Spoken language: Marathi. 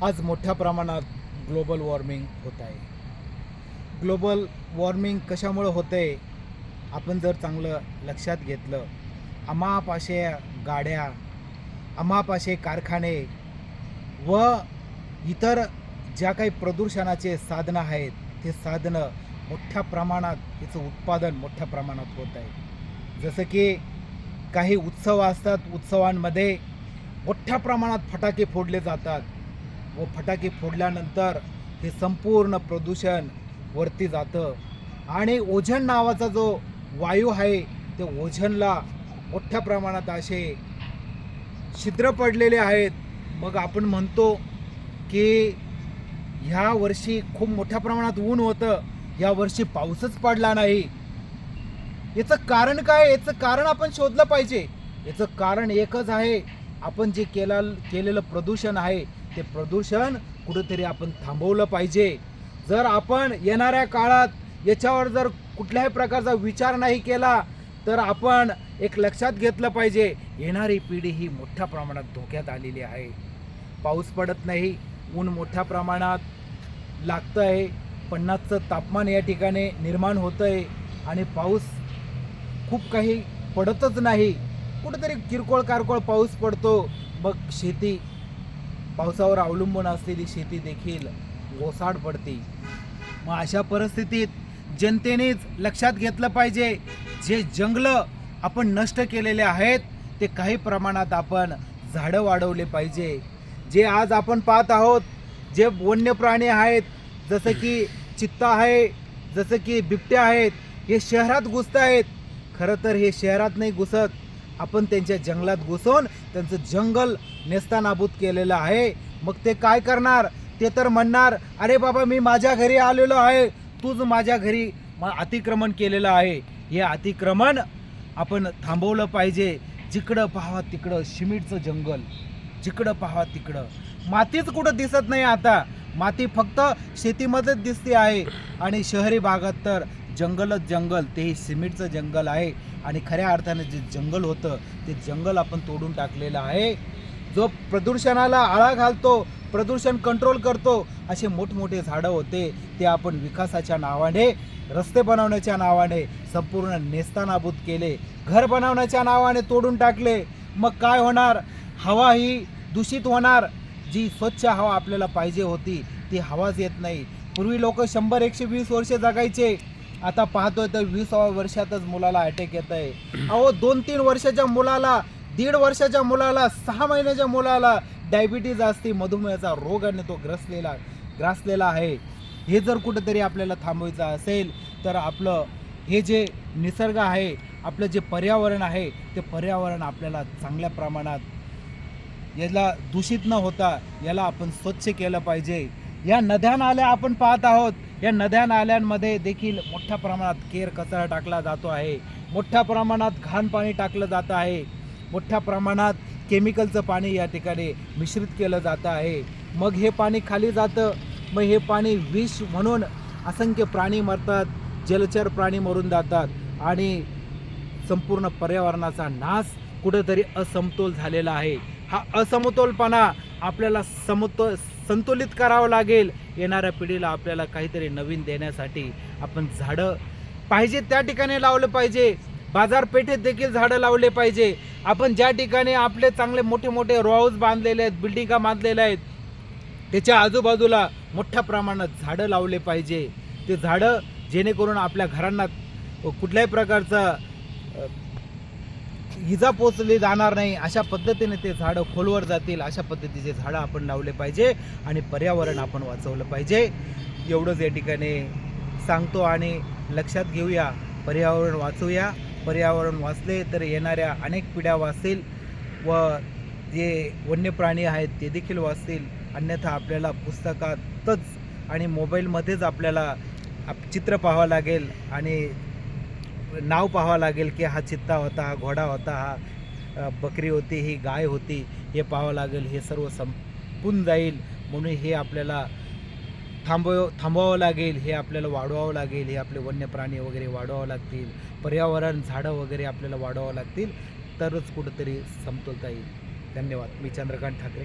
आज मोठ्या प्रमाणात ग्लोबल वॉर्मिंग होत आहे. ग्लोबल वॉर्मिंग कशामुळे होते आपण जर चांगलं लक्षात घेतलं, अमाप असे गाड्या, अमाप असे कारखाने व इतर ज्या काही प्रदूषणाचे साधनं आहेत, ते साधनं मोठ्या प्रमाणात याचं उत्पादन मोठ्या प्रमाणात होत आहे. जसं की काही उत्सव असतात, उत्सवांमध्ये मोठ्या प्रमाणात फटाके फोडले जातात व फटाके फोडल्यानंतर हे संपूर्ण प्रदूषण वरती जातं आणि ओझोन नावाचा जो वायू आहे ते ओझोनला मोठ्या प्रमाणात असे छिद्र पडलेले आहेत. मग आपण म्हणतो की ह्या वर्षी खूप मोठ्या प्रमाणात ऊन होतं, या वर्षी पाऊसच पडला नाही. याचं कारण काय? याचं कारण आपण शोधलं पाहिजे. याचं कारण एकच आहे, आपण जे केलेलं प्रदूषण आहे ते प्रदूषण कुठेतरी आपण थांबवलं पाहिजे. जर आपण येणाऱ्या काळात याच्यावर जर कुठल्याही प्रकारचा विचार नाही केला तर आपण एक लक्षात घेतलं पाहिजे, येणारी पिढी ही मोठ्या प्रमाणात धोक्यात आलेली आहे. पाऊस पडत नाही, ऊन मोठ्या प्रमाणात लागतं आहे, 50चं तापमान या ठिकाणी निर्माण होतं आहे आणि पाऊस खूप काही पडतच नाही. कुठेतरी किरकोळ कारकोळ पाऊस पडतो, मग शेती, पावसावर अवलंबून असलेली शेती देखील ओसाड पडते. मग अशा परिस्थितीत जनतेनेच लक्षात घेतलं पाहिजे, जे जंगलं आपण नष्ट केलेले आहेत ते काही प्रमाणात आपण झाडं वाढवले पाहिजे. जे आज आपण पाहत आहोत, जे वन्य प्राणी आहेत, जसं की चित्ता आहे, जसं की बिबट्या आहेत, हे शहरात घुसत आहेत. खरं तर हे शहरात नाही घुसत, आपण त्यांच्या जंगलात घुसून त्यांचं जंगल नेस्तनाबूत केलेलं आहे. मग ते काय करणार? ते तर म्हणणार, अरे बाबा मी माझ्या घरी आलेलो आहे, तूच माझ्या घरी अतिक्रमण केलेलं आहे. हे अतिक्रमण आपण थांबवलं पाहिजे. जिकडं पाहावा तिकडं सिमेंटचं जंगल, जिकडं पाहावा तिकडं मातीच कुठं दिसत नाही. आता माती फक्त शेतीमध्येच दिसते आहे आणि शहरी भागात तर जंगलच जंगल, तेही सिमेंटचं जंगल आहे. आणि खऱ्या अर्थाने जे जंगल होतं ते जंगल आपण तोडून टाकलेलं आहे. जो प्रदूषणाला आळा घालतो, प्रदूषण कंट्रोल करतो, असे मोठमोठे झाडं होते ते आपण विकासाच्या नावाने, रस्ते बनवण्याच्या नावाने संपूर्ण नेस्तनाबूत केले, घर बनवण्याच्या नावाने तोडून टाकले. मग काय होणार? हवा ही दूषित होणार. जी स्वच्छ हवा आपल्याला पाहिजे होती ती हवाच येत नाही. पूर्वी लोक 100-120 वर्ष जगायचे, आता पाहतोय तर 20व्या वर्षातच मुलाला अटॅक येत आहे. अहो 2-3 वर्षाच्या मुलाला, 1.5 वर्षाच्या मुलाला, 6 महिन्याच्या मुलाला डायबिटीज असते, मधुमेहाचा रोगाने तो ग्रासलेला आहे. हे जर कुठेतरी आपल्याला थांबवायचं असेल तर आपलं हे जे निसर्ग आहे, आपलं जे पर्यावरण आहे, ते पर्यावरण आपल्याला चांगल्या प्रमाणात याला दूषित न होता याला आपण स्वच्छ केलं पाहिजे. या नद्या नाल्या आपण पाहत आहोत, या नद्या नाल्यांमध्ये देखील मोठ्या प्रमाणात केर कचरा टाकला जातो आहे, मोठ्या प्रमाणात घाण पाणी टाकलं जातं आहे, मोठ्या प्रमाणात केमिकलचं पाणी या ठिकाणी मिश्रित केलं जातं आहे. मग हे पाणी खाली जातं, मग हे पाणी विष म्हणून असंख्य प्राणी मरतात, जलचर प्राणी मरून जातात आणि संपूर्ण पर्यावरणाचा नाश कुठेतरी असमतोल झालेला आहे. हा असमतोलपणा आपल्याला संतुलित करावं लागेल. येणाऱ्या पिढीला आपल्याला काहीतरी नवीन देण्यासाठी आपण झाडं पाहिजे त्या ठिकाणी लावलं पाहिजे. बाजारपेठेत देखील झाडं लावले पाहिजे. आपण ज्या ठिकाणी आपले चांगले मोठे मोठे रो हाऊस बांधलेले आहेत, बिल्डिंगा बांधलेल्या आहेत, त्याच्या आजूबाजूला मोठ्या प्रमाणात झाडं लावले पाहिजे. ते झाडं जेणेकरून आपल्या घरांना कुठल्याही प्रकारचा इजा पोचली जाणार नाही, अशा पद्धतीने ते झाडं खोलवर जातील, अशा पद्धतीचे झाडं आपण लावले पाहिजे आणि पर्यावरण आपण वाचवलं पाहिजे. एवढंच या ठिकाणी सांगतो आणि लक्षात घेऊया, पर्यावरण वाचूया. पर्यावरण वाचले तर येणाऱ्या अनेक पिढ्या वाचतील व जे वन्य प्राणी आहेत ते देखील वाचतील. अन्यथा आपल्याला पुस्तकातच आणि मोबाईलमध्येच आपल्याला चित्र पाहावं लागेल आणि नाव पाहावं लागेल की हा चित्ता होता, हा घोडा होता, हा बकरी होती, ही गाय होती, हे पाहावं लागेल. हे सर्व संपून जाईल. म्हणून हे आपल्याला थांबवावं लागेल, हे आपल्याला वाढवावं लागेल, हे आपले वन्य प्राणी वगैरे वाढवावं लागतील, पर्यावरण झाडं वगैरे आपल्याला वाढवावं लागतील, तरच कुठंतरी समतोलता येईल. धन्यवाद. मी चंद्रकांत ठाकरे.